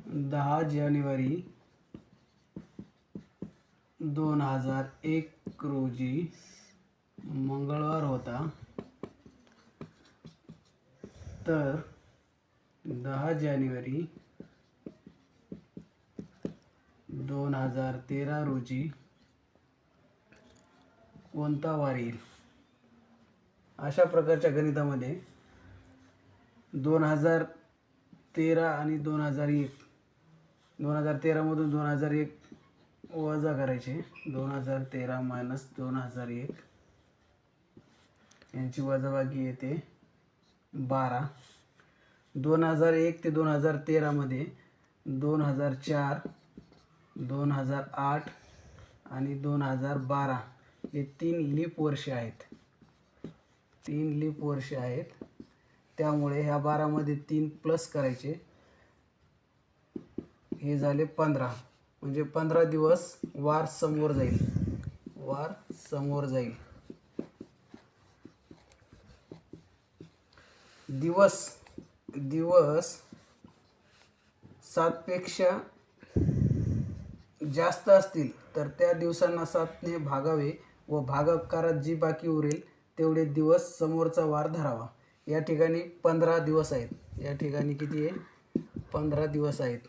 10 जानेवारी 2001 रोजी मंगळवार होता, तर 10 जानेवारी 2013 रोजी कोणता वार येईल? अशा प्रकारच्या गणितामध्ये 2013 आणि 2001, 2013 मधून 2001 वजा करायचे, 2013 मायनस 2001 यांची वजाबाकी येते 12. 2001 ते 2013 मध्ये 2004, 2008 आणि 2012 हे 3 लीप वर्ष आहेत. 3 लीप वर्ष आहेत, त्यामुळे ह्या 12 मध्ये 3 प्लस करायचे, हे झाले 15. म्हणजे 15 दिवस वार समोर जाईल, वार समोर जाईल. दिवस 7 पेक्षा जास्त असतील तर त्या दिवसांना 7 ने भागावे व भागाकारात जी बाकी उरेल तेवढे दिवस समोरचा वार धरावा. या ठिकाणी 15 दिवस आहेत. या ठिकाणी किती आहे? 15 दिवस आहेत.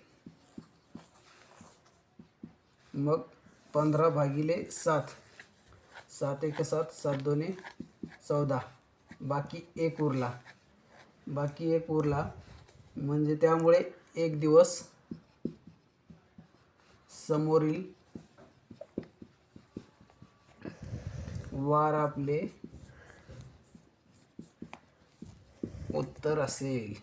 मग 15 भागिले 7, 7 एक 7, 7 दोन्ही 14, बाकी 1 उरला. बाकी 1 उरला म्हणजे त्यामुळे 1 दिवस समोरील वार आपले उत्तर असेल.